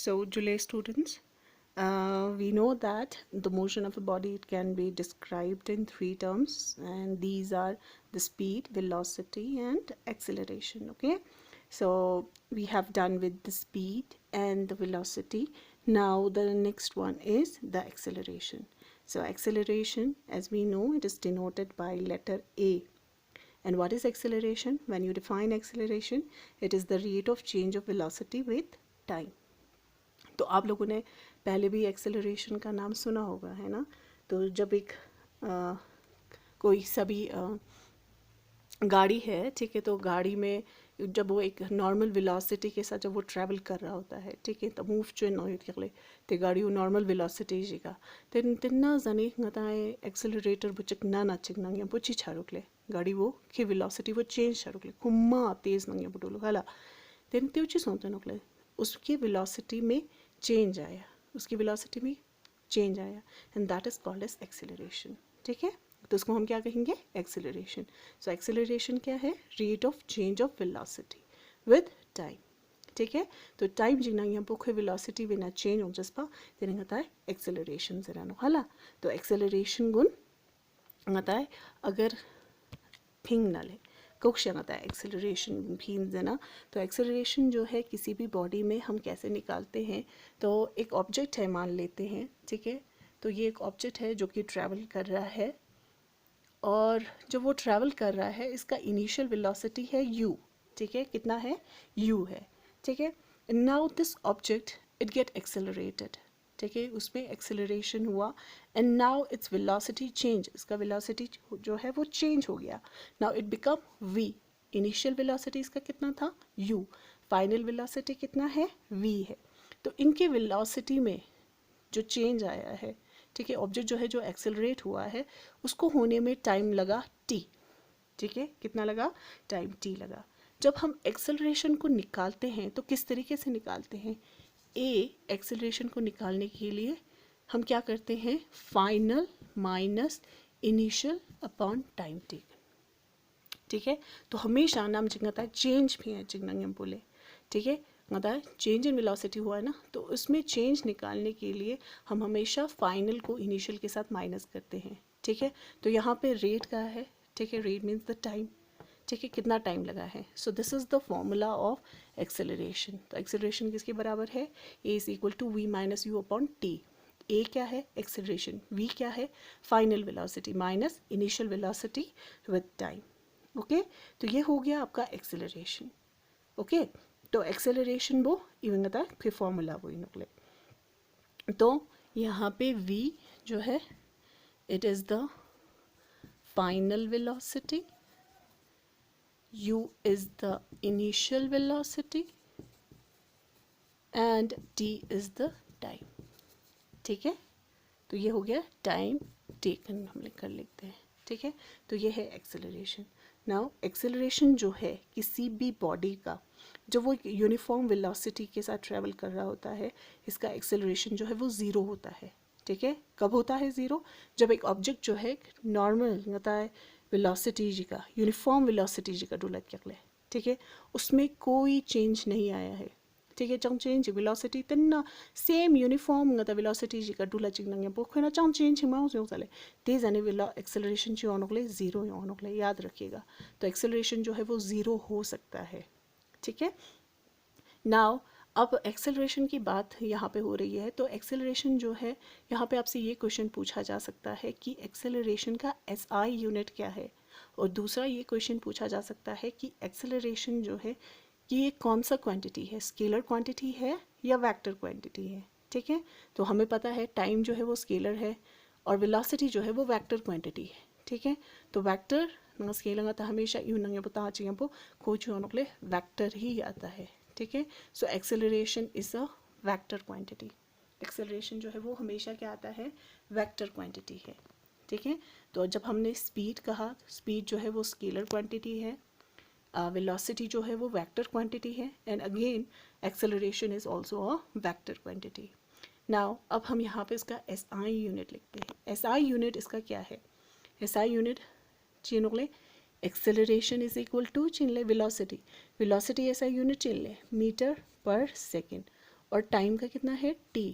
So, July students, we know that the motion of a body, it can be described in three terms, and these are the speed, velocity, and acceleration. Okay, so we have done with the speed and the velocity. Now the next one is the acceleration. So acceleration, as we know, it is denoted by letter A. And what is acceleration? When you define acceleration, it is the rate of change of velocity with time. तो आप लोगों ने पहले भी acceleration का नाम सुना होगा, है ना? तो जब एक कोई सभी गाड़ी है, ठीक है, तो गाड़ी में जब वो एक नॉर्मल वेलोसिटी के साथ जब वो ट्रैवल कर रहा होता है, ठीक है, तो मूव जो नॉइट कर ते गाड़ी वो नॉर्मल वेलोसिटी जीगा तिन्ना जनी ngatae एक्सेलरेटर बुचक ना चिकना या पुची छारुकले गाड़ी वो की वेलोसिटी वो चेंज छारुकले कुम्मा तेज नंगे बुटुलो हाला तेन तेउची सोंते नोकले उसकी वेलोसिटी में चेंज आया, उसकी वेलोसिटी में चेंज आया, and that is called as acceleration. ठीक है, तो उसको हम क्या कहेंगे? एक्सेलरेशन. सो एक्सेलरेशन क्या है? Rate of change of velocity with time. ठीक है, तो टाइम जिना यहाँ पर वेलोसिटी विना चेंज हो जसपा तेरे होता है एक्सेलरेशन जरा नो हाला. तो एक्सेलरेशन गुण होता है अगर फिंग ना ले कौक्ष्य आता है एक्सेलरेशन भी देना. तो एक्सेलरेशन जो है किसी भी बॉडी में हम कैसे निकालते हैं? तो एक ऑब्जेक्ट है, मान लेते हैं, ठीक है, तो ये एक ऑब्जेक्ट है जो कि ट्रैवल कर रहा है, और जब वो ट्रैवल कर रहा है इसका इनिशियल वेलोसिटी है u. ठीक है, कितना है? u है. ठीक है, now this object it get accelerated. ठीक है, उसमें एक्सेलरेशन हुआ, and now its velocity change, इसका वेलोसिटी जो है वो चेंज हो गया. Now it become v. Initial velocity इसका कितना था? u. फाइनल वेलोसिटी कितना है? v है. तो इनके वेलोसिटी में जो चेंज आया है, ठीक है, ऑब्जेक्ट जो है जो एक्सेलरेट हुआ है उसको होने में टाइम लगा t. ठीक है, कितना लगा? टाइम t लगा. जब हम एक्सेलरेशन को निकालते हैं तो किस तरीके से निकालते हैं? एक्सेलरेशन को निकालने के लिए हम क्या करते हैं? Final minus initial upon time taken. ठीक है, तो हमेशा नाम चिंगता है चेंज भी है चिंगनंगम बोले. ठीक है, मतलब चेंज इन वेलोसिटी हुआ है ना, तो उसमें चेंज निकालने के लिए हम हमेशा फाइनल को इनिशियल के साथ माइनस करते हैं. ठीक है, तो यहाँ पे रेट का है. ठीक है, रेट मीन्स द टाइम. ठीक है, कितना टाइम लगा है. So this is the formula of acceleration. तो एक्सेलरेशन किसके बराबर है? A is equal to v minus u upon t. A क्या है? एक्सेलरेशन. वी क्या है? Final velocity minus initial velocity with time. Okay, तो ये हो गया आपका एक्सेलरेशन. ओके, तो एक्सेलरेशन वो इवन था फिर फॉर्मूला वो निकले. तो यहाँ पे v जो है it is the final velocity, u is the initial velocity and t is the time. ठीक है, तो ये हो गया टाइम टेकन, हम कर लेते हैं. ठीक है, तो ये है एक्सेलरेशन. नाउ एक्सेलरेशन जो है किसी भी बॉडी का जब वो यूनिफॉर्म वेलोसिटी के साथ ट्रैवल कर रहा होता है, इसका एक्सेलरेशन जो है वो ज़ीरो होता है. ठीक है, कब होता है ज़ीरो? जब एक ऑब्जेक्ट जो है नॉर्मल होता है वेलोसिटी जी का, यूनिफॉर्म वेलोसिटी जी का डुलत कर ले. ठीक है, उसमें कोई चेंज नहीं आया है. ठीक है, चंग चेंज वेलोसिटी तन्ना सेम यूनिफॉर्म गता वेलोसिटी जी का डुला चिंगनंगे बोखना चंग चेंज हिमा उसे चले तेज आने वेलो एक्सेलरेशन जी ऑन ले ज़ीरो ऑन ले, याद रखिएगा. तो एक्सेलरेशन जो है वो ज़ीरो हो सकता है. ठीक है, नाउ अब एक्सेलरेशन की बात यहाँ पे हो रही है, तो एक्सेलरेशन जो है यहाँ पे आपसे ये क्वेश्चन पूछा जा सकता है कि एक्सेलरेशन का SI यूनिट क्या है, और दूसरा ये क्वेश्चन पूछा जा सकता है कि एक्सेलरेशन जो है कि ये कौन सा क्वांटिटी है, स्केलर क्वांटिटी है या वेक्टर क्वांटिटी है. ठीक है, तो हमें पता है टाइम जो है वो स्केलर है और वेलोसिटी जो है वो वेक्टर क्वांटिटी है. ठीक है, तो वेक्टर स्केलर तो हमेशा यूं नंगे पता चाहिए आपको खोज होने वेक्टर ही आता है. ठीक है, so acceleration is a vector quantity. Acceleration जो है वो हमेशा क्या आता है? वेक्टर क्वांटिटी है. ठीक है, तो जब हमने स्पीड कहा, स्पीड जो है वो स्केलर क्वांटिटी है, वेलोसिटी जो है वो वेक्टर क्वांटिटी है, and again acceleration is also a vector quantity. Now अब हम यहाँ पे इसका SI यूनिट लिखते हैं. SI यूनिट इसका क्या है? SI यूनिट चीनों एक्सेलरेशन इज इक्वल टू चिन ले वेलोसिटी. वेलोसिटी SI यूनिट चिन ले मीटर पर सेकेंड, और टाइम का कितना है t,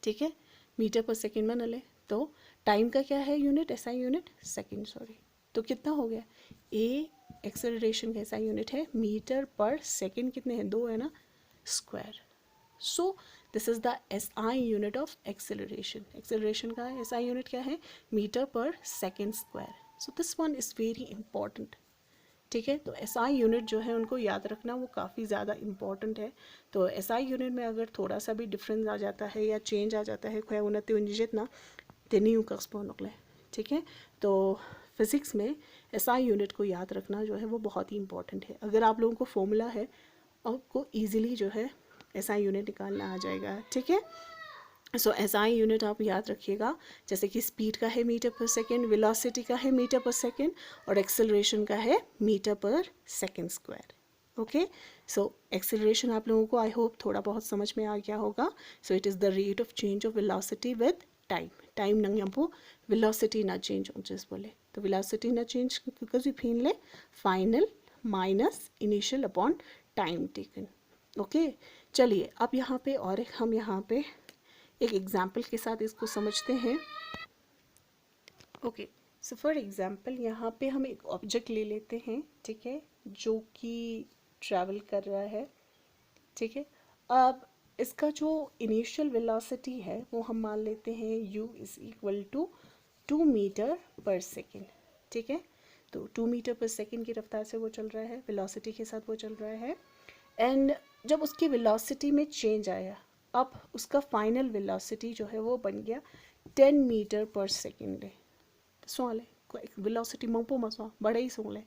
ठीक है, मीटर पर सेकेंड बना ले। तो टाइम का क्या है unit, SI unit, second sorry. तो कितना हो गया, ए एक्सेलरेशन का एसआई यूनिट है मीटर पर सेकेंड, कितने हैं, 2 है ना, square. So this is the SI unit of acceleration. Acceleration का एसआई यूनिट क्या है, metre per second square. So this one is very important, ठीक है। तो एसआई यूनिट जो है उनको याद रखना, वो काफ़ी ज़्यादा इंपॉर्टेंट है। तो एसआई यूनिट में अगर थोड़ा सा भी डिफरेंस आ जाता है या चेंज आ जाता है, खोया उन्नति उन्जित ना तेनी कसपोनकले, ठीक है। तो फिज़िक्स में एसआई यूनिट को याद रखना जो है वो बहुत ही इंपॉर्टेंट है। अगर आप लोगों को फॉर्मूला है, आपको ईजिली जो है एसआई यूनिट निकालना आ जाएगा, ठीक है। सो एसआई यूनिट आप याद रखिएगा, जैसे कि स्पीड का है मीटर पर सेकेंड, वेलोसिटी का है मीटर पर सेकेंड, और एक्सेलरेशन का है metre per second square. Okay, so acceleration आप लोगों को आई होप थोड़ा बहुत समझ में आ गया होगा। So it is the rate of change of velocity with time. Time नंगपो वेलोसिटी ना चेंज जिस बोले, तो वेलोसिटी ना चेंज क्योंकि फिन ले final minus initial upon time taken. Okay, चलिए अब यहाँ पे और हम यहाँ पे एक एग्जाम्पल के साथ इसको समझते हैं। ओके, सो फॉर एग्जाम्पल यहाँ पे हम एक ऑब्जेक्ट ले लेते हैं, ठीक है, जो कि ट्रैवल कर रहा है, ठीक है। अब इसका जो इनिशियल वेलोसिटी है वो हम मान लेते हैं u is equal to 2 metre per second, ठीक है। तो 2 मीटर पर सेकेंड की रफ्तार से वो चल रहा है, वेलोसिटी के साथ वो चल रहा है। एंड जब उसकी वेलोसिटी में चेंज आया, अब उसका फाइनल वेलोसिटी जो है वो बन गया 10 मीटर पर सेकेंड। सो ले वेलोसिटी मंपो मसवा बड़े ही सो ले,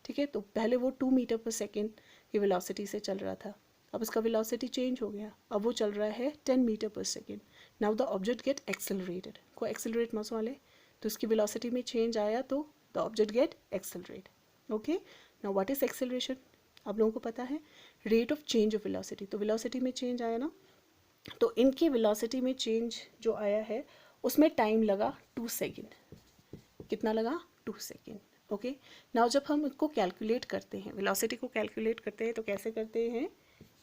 ठीक है। तो पहले वो 2 मीटर पर सेकेंड की वेलोसिटी से चल रहा था, अब इसका वेलोसिटी चेंज हो गया, अब वो चल रहा है 10 metre per second. Now the object get accelerated, को एक्सेलरेट मसवा ले, तो इसकी वेलोसिटी में चेंज आया तो the object get accelerate. Okay, now what is acceleration, आप लोगों को पता है, rate of change of velocity. तो वेलोसिटी में चेंज आया ना, तो इनकी वेलोसिटी में चेंज जो आया है उसमें टाइम लगा 2 सेकेंड। कितना लगा, 2 सेकेंड। ओके, नाउ जब हम इसको कैलकुलेट करते हैं, वेलोसिटी को कैलकुलेट करते हैं, तो कैसे करते हैं,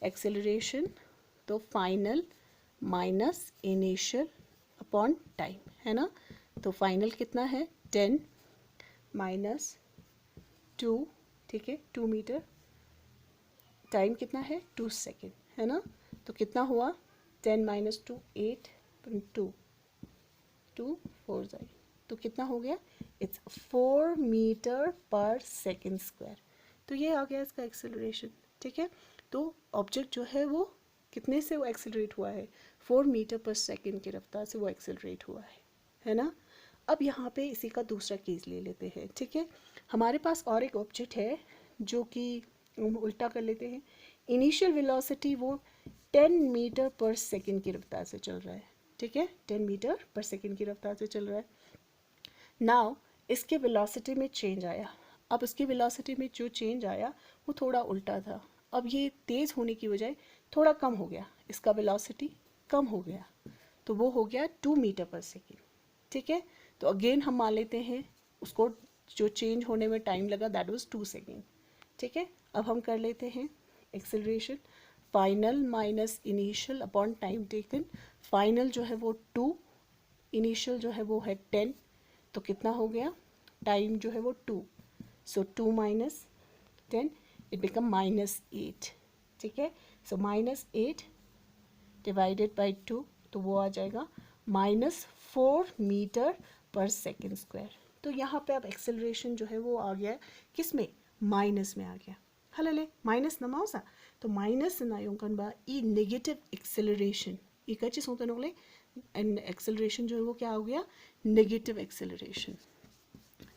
एक्सेलरेशन तो final minus initial upon time, है ना। तो फाइनल कितना है 10 माइनस 2, ठीक है, 2 मीटर, टाइम कितना है 2 सेकेंड, है ना। तो कितना हुआ 10 माइनस 2 8 2 2 4 जाए, तो कितना हो गया, it's 4 metre per second square. तो ये आ गया इसका एक्सेलरेशन, ठीक है। तो ऑब्जेक्ट जो है वो कितने से वो एक्सेलरेट हुआ है, 4 मीटर पर सेकेंड की रफ्तार से वो एक्सेलरेट हुआ है ना। अब यहाँ पे इसी का दूसरा केस ले लेते हैं, ठीक है। हमारे पास और एक ऑब्जेक्ट है जो कि उल्टा कर लेते हैं, इनिशियल वेलोसिटी वो 10 मीटर पर सेकेंड की रफ्तार से चल रहा है, ठीक है, 10 मीटर पर सेकेंड की रफ्तार से चल रहा है। नाउ इसके वेलोसिटी में चेंज आया, अब इसकी वेलोसिटी में जो चेंज आया वो थोड़ा उल्टा था, अब ये तेज़ होने की बजाय थोड़ा कम हो गया, इसका वेलोसिटी कम हो गया, तो वो हो गया 2 मीटर पर सेकेंड, ठीक है। तो अगेन हम मान लेते हैं उसको जो चेंज होने में टाइम लगा दैट वाज 2 सेकेंड, ठीक है। अब हम कर लेते हैं acceleration final minus initial upon time taken. Final जो है वो 2, इनिशियल जो है वो है 10, तो कितना हो गया, टाइम जो है वो 2, सो 2 माइनस 10 इट बिकम -8, ठीक है। सो -8 डिवाइडेड बाई 2, तो वो आ जाएगा -4 मीटर पर सेकेंड स्क्वायर। तो यहाँ पे अब एक्सेलरेशन जो है वो आ गया है किस में, माइनस में आ गया, हलले माइनस नमाओसा, तो माइनस ना योंकन बा ई नेगेटिव एक्सेलरेशन, ई कच्ची सोते नोले, एंड एक्सेलरेशन जो है वो क्या हो गया, नेगेटिव एक्सेलरेशन,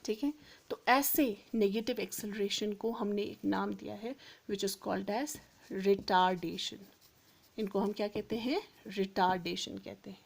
ठीक है। तो ऐसे नेगेटिव एक्सेलरेशन को हमने एक नाम दिया है which is called as retardation. इनको हम क्या कहते हैं, रिटार्डेशन कहते हैं,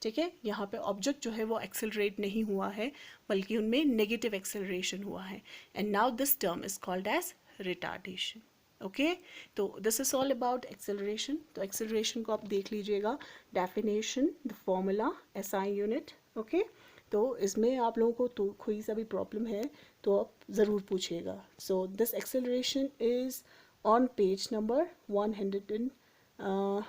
ठीक है। यहाँ पे ऑब्जेक्ट जो है वो एक्सेलरेट नहीं हुआ है बल्कि उनमें नेगेटिव एक्सेलरेशन हुआ है, and now this term is called as retardation. Okay, तो this is all about acceleration. तो एक्सेलरेशन को आप देख लीजिएगा, definition, the formula, SI unit. Okay, तो इसमें आप लोगों को तो कोई सा भी प्रॉब्लम है तो आप ज़रूर पूछिएगा। So this acceleration is on page number 100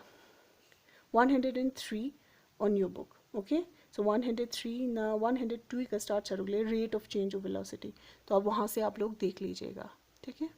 103 on your book. Okay, so 103 ना 102 का स्टार्ट करोगे rate of change of velocity, तो अब वहाँ से आप लोग देख लीजिएगा, ठीक है।